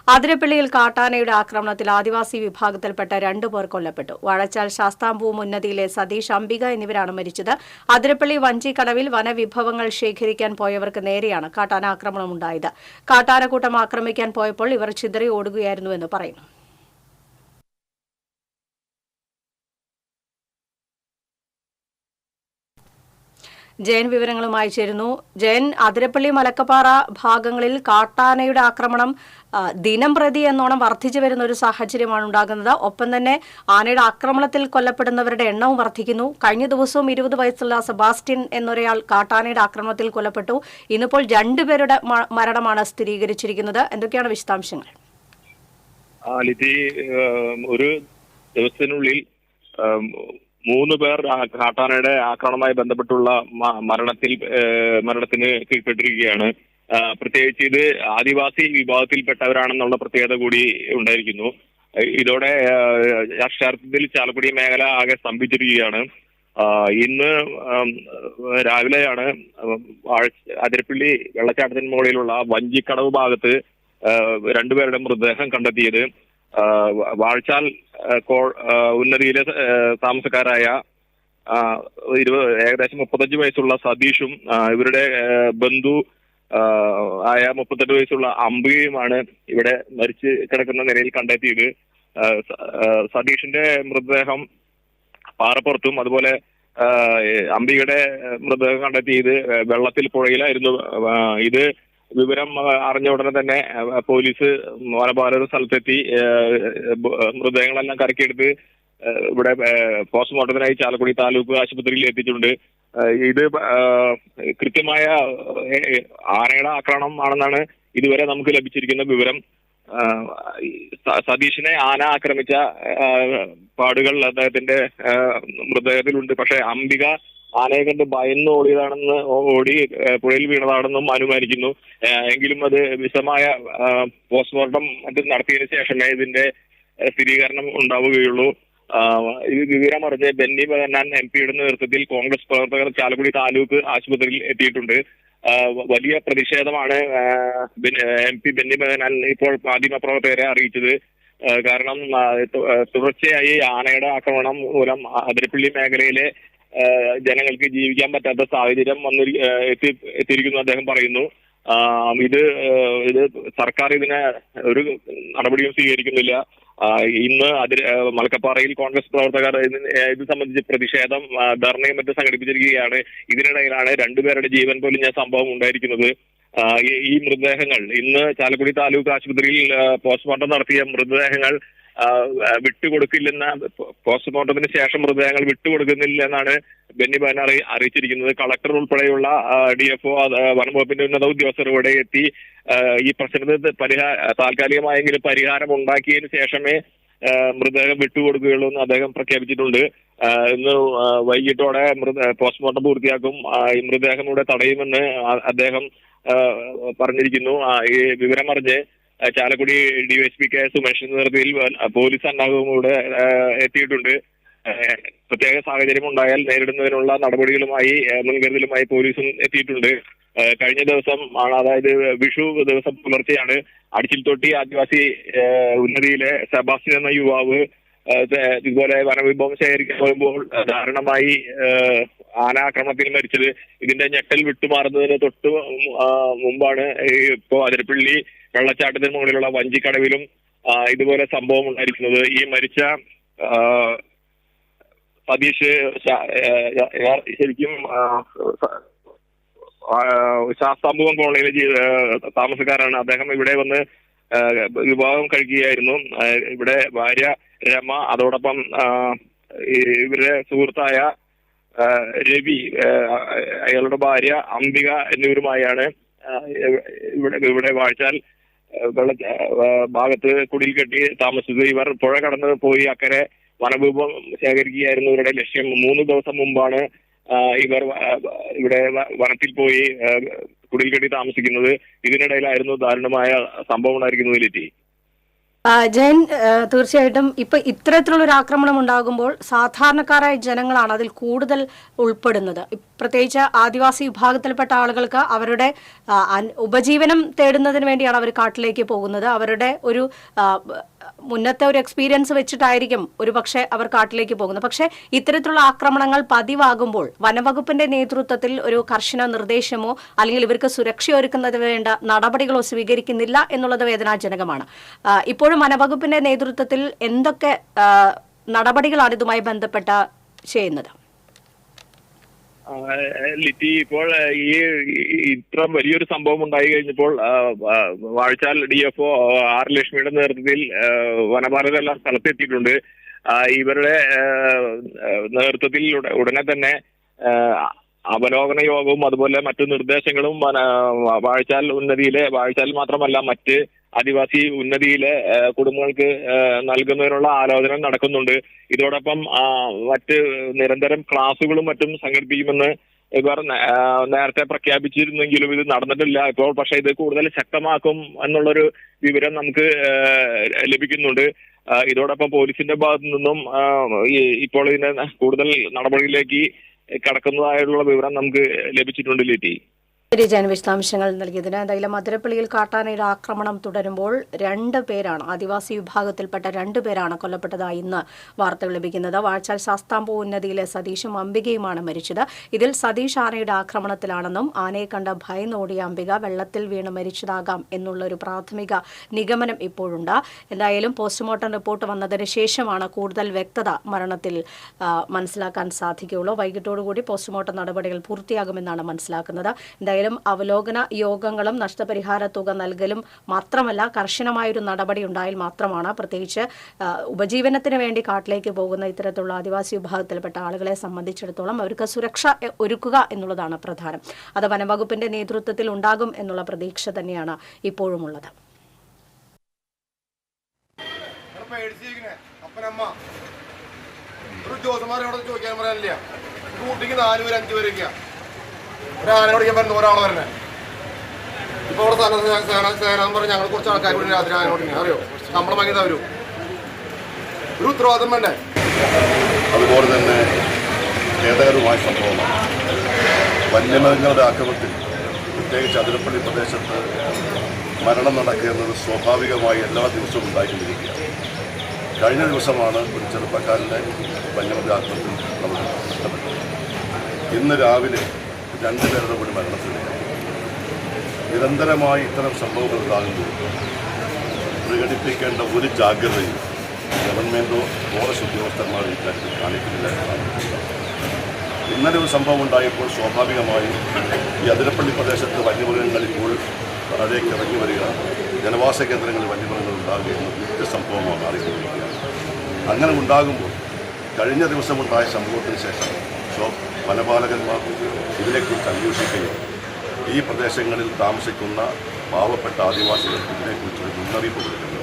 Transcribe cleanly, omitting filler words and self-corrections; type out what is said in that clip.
അതിരപ്പള്ളിയിൽ കാട്ടാനയുടെ ആക്രമണത്തിൽ ആദിവാസി വിഭാഗത്തിൽപ്പെട്ട 2 പേർ കൊല്ലപ്പെട്ടു. വാഴച്ചാൽ ശാസ്താംപൂവ് ഉന്നതിയിലെ സതീഷ്, അംബിക എന്നിവരാണ് മരിച്ചത്. അതിരപ്പള്ളി വഞ്ചിക്കടവിൽ വനവിഭവങ്ങൾ ശേഖരിക്കാൻ പോയവർക്ക് നേരെയാണ് കാട്ടാന ആക്രമണമുണ്ടായത്. കാട്ടാനക്കൂട്ടം ആക്രമിക്കാൻ പോയപ്പോൾ ഇവർ ചിതറി ഓടുകയായിരുന്നുവെന്ന് പറയുന്നു. ജയൻ വിവരങ്ങളുമായി ചേരുന്നു. ജയൻ, അതിരപ്പള്ളി മലക്കപ്പാറ ഭാഗങ്ങളിൽ കാട്ടാനയുടെ ആക്രമണം ദിനം പ്രതി എന്നോണം വർദ്ധിച്ചു വരുന്ന ഒരു സാഹചര്യമാണ് ഉണ്ടാകുന്നത്. ഒപ്പം തന്നെ ആനയുടെ ആക്രമണത്തിൽ കൊല്ലപ്പെടുന്നവരുടെ എണ്ണവും വർദ്ധിക്കുന്നു. കഴിഞ്ഞ ദിവസവും 20 വയസ്സുള്ള സെബാസ്റ്റ്യൻ എന്നൊരാൾ കാട്ടാനയുടെ ആക്രമണത്തിൽ കൊല്ലപ്പെട്ടു. ഇന്നിപ്പോൾ 2 പേരുടെ മരണമാണ് സ്ഥിരീകരിച്ചിരിക്കുന്നത്. എന്തൊക്കെയാണ് വിശദാംശങ്ങൾ? ഒരു ദിവസത്തിനുള്ളിൽ 3 പേർ കാട്ടാനയുടെ ആക്രമണവുമായി ബന്ധപ്പെട്ടുള്ള മരണത്തിന് കീഴ്പ്പെട്ടിരിക്കുകയാണ്. പ്രത്യേകിച്ച് ഇത് ആദിവാസി വിഭാഗത്തിൽപ്പെട്ടവരാണെന്നുള്ള പ്രത്യേകത കൂടി ഉണ്ടായിരിക്കുന്നു. ഇതോടെ അക്ഷരാർത്ഥത്തിൽ ചാലക്കുടി മേഖല ആകെ സ്തംഭിച്ചിരിക്കുകയാണ്. ഇന്ന് രാവിലെയാണ് അതിരപ്പള്ളി വെള്ളച്ചാട്ടത്തിന് മുകളിലുള്ള വഞ്ചിക്കടവ് ഭാഗത്ത് 2 പേരുടെ മൃതദേഹം കണ്ടെത്തിയത്. വാഴച്ചാൽ ഉന്നതിയിലെ താമസക്കാരായ ഏകദേശം 35 വയസ്സുള്ള സതീഷും ഇവരുടെ ബന്ധു ആയ 38 വയസ്സുള്ള അംബികയുമാണ് ഇവിടെ മരിച്ച് കിടക്കുന്ന നിലയിൽ കണ്ടെത്തിയത്. സതീഷിന്റെ മൃതദേഹം പാറപ്പുറത്തും അതുപോലെ അംബികയുടെ മൃതദേഹം കണ്ടെത്തിയത് വെള്ളത്തിൽ പുഴയിലായിരുന്നു. ഇത് വിവരം അറിഞ്ഞ ഉടനെ തന്നെ പോലീസ് വനപാലക സ്ഥലത്തെത്തി മൃതദേഹങ്ങളെല്ലാം കരക്കിയെടുത്ത് ഇവിടെ പോസ്റ്റ്മോർട്ടത്തിനായി ചാലക്കുടി താലൂക്ക് ആശുപത്രിയിൽ എത്തിച്ചിട്ടുണ്ട്. ഇത് കൃത്യമായ ആനയുടെ ആക്രമണം ആണെന്നാണ് ഇതുവരെ നമുക്ക് ലഭിച്ചിരിക്കുന്ന വിവരം. സതീഷിനെ ആന ആക്രമിച്ച പാടുകൾ അദ്ദേഹത്തിന്റെ മൃതദേഹത്തിലുണ്ട്. പക്ഷെ അംബിക ആനയെ കണ്ട് ഭയന്ന് ഓടി പുഴയിൽ വീണതാണെന്നും അനുമാനിക്കുന്നു. എങ്കിലും അത് വിശദമായ പോസ്റ്റ്മോർട്ടം മറ്റും നടത്തിയതിനു ശേഷമേ ഇതിന്റെ സ്ഥിരീകരണം ഉണ്ടാവുകയുള്ളൂ. ഇത് വിവരമറിഞ്ഞ് ബെന്നി ബെഹന്നാൻ MP-യുടെ നേതൃത്വത്തിൽ കോൺഗ്രസ് പ്രവർത്തകർ ചാലക്കുടി താലൂക്ക് ആശുപത്രിയിൽ എത്തിയിട്ടുണ്ട്. വലിയ പ്രതിഷേധമാണ് MP ബെന്നി ബെഹന്നാൻ ഇപ്പോൾ മാധ്യമപ്രവർത്തകരെ അറിയിച്ചത്. കാരണം തുടർച്ചയായി ആനയുടെ ആക്രമണം മൂലം അതിരപ്പള്ളി മേഖലയിലെ ജനങ്ങൾക്ക് ജീവിക്കാൻ പറ്റാത്ത സാഹചര്യം എത്തിയിരിക്കുന്നു അദ്ദേഹം പറയുന്നു. ഇത് സർക്കാർ ഇതിനെ ഒരു നടപടിയും സ്വീകരിക്കുന്നില്ല. ഇന്ന് മലക്കപ്പാറയിൽ കോൺഗ്രസ് പ്രവർത്തകർ ഇത് സംബന്ധിച്ച് പ്രതിഷേധം ധർണയും മറ്റും സംഘടിപ്പിച്ചിരിക്കുകയാണ്. ഇതിനിടയിലാണ് 2 പേരുടെ ജീവൻ പൊലിഞ്ഞ സംഭവം ഉണ്ടായിരിക്കുന്നത്. ഈ മൃതദേഹങ്ങൾ ഇന്ന് ചാലക്കുടി താലൂക്ക് ആശുപത്രിയിൽ പോസ്റ്റ്മോർട്ടം നടത്തിയ മൃതദേഹങ്ങൾ വിട്ടുകൊടുക്കില്ലെന്ന പോസ്റ്റ്മോർട്ടത്തിന് ശേഷം മൃതദേഹങ്ങൾ വിട്ടുകൊടുക്കുന്നില്ലെന്നാണ് ബെന്നി ബെഹന്നാൻ അറിയിച്ചിരിക്കുന്നത്. കളക്ടർ ഉൾപ്പെടെയുള്ള DFO വനംവകുപ്പിന്റെ ഉന്നത ഉദ്യോഗസ്ഥർ ഇവിടെ എത്തി ഈ പ്രശ്നത്തിന് താൽക്കാലികമായെങ്കിലും പരിഹാരം ഉണ്ടാക്കിയതിനു ശേഷമേ മൃതദേഹം വിട്ടുകൊടുക്കുകയുള്ളൂ എന്ന് അദ്ദേഹം പ്രഖ്യാപിച്ചിട്ടുണ്ട്. ഇന്ന് വൈകിട്ടോടെ പോസ്റ്റ്മോർട്ടം പൂർത്തിയാക്കും. ഈ മൃതദേഹം ഇവിടെ തടയുമെന്ന് അദ്ദേഹം പറഞ്ഞിരിക്കുന്നു. ഈ വിവരമറിഞ്ഞ് ചാലക്കുടി DYSP KS സുമേഷിന്റെ നേതൃത്വത്തിൽ പോലീസ് സന്നാഹവും ഇവിടെ എത്തിയിട്ടുണ്ട്. പ്രത്യേക സാഹചര്യം ഉണ്ടായാൽ നേരിടുന്നതിനുള്ള നടപടികളുമായി മുൻകരുതലുമായി പോലീസും എത്തിയിട്ടുണ്ട്. കഴിഞ്ഞ ദിവസം ആണ്, അതായത് വിഷു ദിവസം പുലർച്ചെയാണ് അടിച്ചിൽത്തൊട്ടി ആദിവാസി ഉന്നതിയിലെ സെബാസ്റ്റ്യൻ എന്ന യുവാവ് ഇതുപോലെ വനവിഭവം ശേഖരിക്കാൻ പോകുമ്പോൾ ദാരുണമായി ആനാക്രമണത്തിൽ മരിച്ചത്. ഇതിന്റെ ഞെട്ടൽ വിട്ടുമാറുന്നതിന് തൊട്ട് മുമ്പാണ് ഇപ്പോ അതിരപ്പള്ളി വെള്ളച്ചാട്ടത്തിന് മുകളിലുള്ള വഞ്ചിക്കടവിലും ഇതുപോലെ സംഭവം ഉണ്ടായിരിക്കുന്നത്. ഈ മരിച്ച സതീഷ് ശരിക്കും ശാസ്താംപൂവം കോളനിയിലെ താമസക്കാരാണ്. അദ്ദേഹം ഇവിടെ വന്ന് വിവാഹം കഴിക്കുകയായിരുന്നു. ഇവിടെ ഭാര്യ രമ, അതോടൊപ്പം ഇവരുടെ സുഹൃത്തായ രവി, അയാളുടെ ഭാര്യ അംബിക എന്നിവരുമായാണ് ഇവിടെ വാഴച്ചാൽ ഭാഗത്ത് കുടിൽ കെട്ടി താമസിച്ചത്. ഇവർ പുഴ കടന്ന് പോയി അക്കരെ വനവിഭവം ശേഖരിക്കുകയായിരുന്നു ഇവരുടെ ലക്ഷ്യം. 3 ദിവസം മുമ്പാണ് ഇവർ ഇവിടെ വനത്തിൽ പോയി കുടിൽ കെട്ടി താമസിക്കുന്നത്. ഇതിനിടയിലായിരുന്നു ദാരുണമായ സംഭവം ഉണ്ടായിരിക്കുന്നത്. ജയൻ, തീർച്ചയായിട്ടും ഇപ്പൊ ഇത്തരത്തിലുള്ളൊരു ആക്രമണം ഉണ്ടാകുമ്പോൾ സാധാരണക്കാരായ ജനങ്ങളാണ് അതിൽ കൂടുതൽ ഉൾപ്പെടുന്നത്. പ്രത്യേകിച്ച് ആദിവാസി വിഭാഗത്തിൽപ്പെട്ട ആളുകൾക്ക് അവരുടെ ഉപജീവനം തേടുന്നതിന് വേണ്ടിയാണ് അവർ കാട്ടിലേക്ക് പോകുന്നത്. അവരുടെ ഒരു മുന്നത്തെ ഒരു എക്സ്പീരിയൻസ് വെച്ചിട്ടായിരിക്കും ഒരു പക്ഷേ അവർ കാട്ടിലേക്ക് പോകുന്നത്. പക്ഷേ ഇത്തരത്തിലുള്ള ആക്രമണങ്ങൾ പതിവാകുമ്പോൾ വനംവകുപ്പിന്റെ നേതൃത്വത്തിൽ ഒരു കർശന നിർദ്ദേശമോ അല്ലെങ്കിൽ ഇവർക്ക് സുരക്ഷ ഒരുക്കുന്നതിന് വേണ്ട നടപടികളോ സ്വീകരിക്കുന്നില്ല എന്നുള്ളത് വേദനാജനകമാണ്. ഇപ്പോഴും വനംവകുപ്പിന്റെ നേതൃത്വത്തിൽ എന്തൊക്കെ നടപടികളാണ് ഇതുമായി ബന്ധപ്പെട്ട ചെയ്യുന്നത്? ലിറ്റി, ഇപ്പോൾ ഈ ഇത്ര വലിയൊരു സംഭവം ഉണ്ടായി കഴിഞ്ഞപ്പോൾ വാഴച്ചാൽ DFO ആർ ലക്ഷ്മിയുടെ നേതൃത്വത്തിൽ വനപാലകർ എല്ലാം സ്ഥലത്തെത്തിയിട്ടുണ്ട്. ഇവരുടെ നേതൃത്വത്തിൽ ഉടനെ തന്നെ അവലോകന യോഗവും അതുപോലെ മറ്റു നിർദ്ദേശങ്ങളും വാഴച്ചാൽ മാത്രമല്ല മറ്റ് ആദിവാസി ഉന്നതിയിലെ കുടുംബങ്ങൾക്ക് നൽകുന്നതിനുള്ള ആലോചന നടക്കുന്നുണ്ട്. ഇതോടൊപ്പം മറ്റ് നിരന്തരം ക്ലാസുകളും മറ്റും സംഘടിപ്പിക്കുമെന്ന് ഇവർ നേരത്തെ പ്രഖ്യാപിച്ചിരുന്നെങ്കിലും ഇത് നടന്നിട്ടില്ല. ഇപ്പോൾ പക്ഷെ ഇത് കൂടുതൽ ശക്തമാക്കും എന്നുള്ളൊരു വിവരം നമുക്ക് ലഭിക്കുന്നുണ്ട്. ഇതോടൊപ്പം പോലീസിന്റെ ഭാഗത്തു നിന്നും ഇപ്പോൾ ഇതിന്റെ കൂടുതൽ നടപടികളിലേക്ക് കടക്കുന്നതായുള്ള വിവരം നമുക്ക് ലഭിച്ചിട്ടുണ്ട്. ലിറ്റി, ശരി ജയൻ, വിശദാംശങ്ങൾ നൽകിയതിന്. എന്തായാലും അതിരപ്പള്ളിയിൽ കാട്ടാനയുടെ ആക്രമണം തുടരുമ്പോൾ 2 പേരാണ്, ആദിവാസി വിഭാഗത്തിൽപ്പെട്ട 2 പേരാണ് കൊല്ലപ്പെട്ടതായി ഇന്ന് വാർത്തകൾ ലഭിക്കുന്നത്. വാഴച്ചാൽ ശാസ്താംപൂ ഉന്നതിയിലെ സതീഷും അംബികയുമാണ് മരിച്ചത്. ഇതിൽ സതീഷ് ആനയുടെ ആക്രമണത്തിലാണെന്നും ആനയെ കണ്ട് ഭയന്നോടിയ അംബിക വെള്ളത്തിൽ വീണ് മരിച്ചതാകാം എന്നുള്ളൊരു പ്രാഥമിക നിഗമനം ഇപ്പോഴുണ്ട്. എന്തായാലും പോസ്റ്റ്മോർട്ടം റിപ്പോർട്ട് വന്നതിന് ശേഷമാണ് കൂടുതൽ വ്യക്തത മരണത്തിൽ മനസ്സിലാക്കാൻ സാധിക്കുകയുള്ളൂ. വൈകിട്ടോടുകൂടി പോസ്റ്റ്മോർട്ടം നടപടികൾ പൂർത്തിയാകുമെന്നാണ് മനസ്സിലാക്കുന്നത്. എന്തായാലും അവലോകന യോഗങ്ങളും നഷ്ടപരിഹാര തുക നൽകലും മാത്രമല്ല കർശനമായൊരു നടപടി ഉണ്ടായാൽ മാത്രമാണ്, പ്രത്യേകിച്ച് ഉപജീവനത്തിന് വേണ്ടി കാട്ടിലേക്ക് പോകുന്ന ഇത്തരത്തിലുള്ള ആദിവാസി വിഭാഗത്തിൽപ്പെട്ട ആളുകളെ സംബന്ധിച്ചിടത്തോളം അവർക്ക് സുരക്ഷ ഒരുക്കുക എന്നുള്ളതാണ് പ്രധാനം. അത് വനംവകുപ്പിന്റെ നേതൃത്വത്തിൽ ഉണ്ടാകും എന്നുള്ള പ്രതീക്ഷ തന്നെയാണ് ഇപ്പോഴും ഉള്ളത്. ഒരാനെ ഓടിക്കാൻ വരുന്ന ഒരാൾ വരണേ. ഇപ്പോൾ അവിടെ സേനാന്ന് പറഞ്ഞ് ഞങ്ങൾ കുറച്ച് ആൾക്കാർ കൂടി രാത്രി ആന ഓടിക്കാൻ അറിയോ, നമ്മളെ വാങ്ങിയതാ ഒരു ഉത്തരവാദിത്തം വേണ്ടേ. അതുപോലെ തന്നെ ഖേദകരമായ സംഭവമാണ് വന്യമൃഗങ്ങളുടെ ആക്രമണത്തിൽ, പ്രത്യേകിച്ച് അതിരപ്പള്ളി പ്രദേശത്ത് മരണം നടക്കുന്നത് സ്വാഭാവികമായി എല്ലാ ദിവസവും ഉണ്ടായിക്കൊണ്ടിരിക്കുകയാണ്. കഴിഞ്ഞ ദിവസമാണ് ഒരു ചെറുപ്പക്കാരൻ്റെ വന്യമൃഗ ആക്രമണത്തിൽ നമ്മൾ നഷ്ടപ്പെട്ടത്. ഇന്ന് രാവിലെ 2 പേരുടെ കൂടി മരണത്തിനിടയായി. നിരന്തരമായി ഇത്തരം സംഭവങ്ങൾ ഉണ്ടാകുമ്പോൾ പ്രകടിപ്പിക്കേണ്ട ഒരു ജാഗ്രതയും ഗവൺമെൻറ്റോ ഫോറസ്റ്റ് ഉദ്യോഗസ്ഥന്മാരോ ഇക്കാര്യത്തിൽ കാണിക്കുന്നില്ല എന്നാണ്. ഇന്നലെ ഒരു സംഭവം ഉണ്ടായപ്പോൾ സ്വാഭാവികമായും ഈ അതിരപ്പള്ളി പ്രദേശത്ത് വന്യമൃഗങ്ങൾ ഇപ്പോൾ താഴേക്ക് ഇറങ്ങി വരികയാണ്. ജനവാസ കേന്ദ്രങ്ങളിൽ വന്യമൃഗങ്ങൾ ഉണ്ടാകുകയെന്ന് നിത്യസംഭവമാണ് മാറിക്കൊണ്ടിരിക്കുകയാണ്. അങ്ങനെ ഉണ്ടാകുമ്പോൾ കഴിഞ്ഞ ദിവസമുണ്ടായ സംഭവത്തിന് ശേഷം വനപാലകന്മാർ ഇതിനെക്കുറിച്ച് അന്വേഷിക്കുകയും ഈ പ്രദേശങ്ങളിൽ താമസിക്കുന്ന പാവപ്പെട്ട ആദിവാസികൾക്ക് ഇതിനെക്കുറിച്ചൊരു മുന്നറിയിപ്പ് കൊടുക്കുന്നു.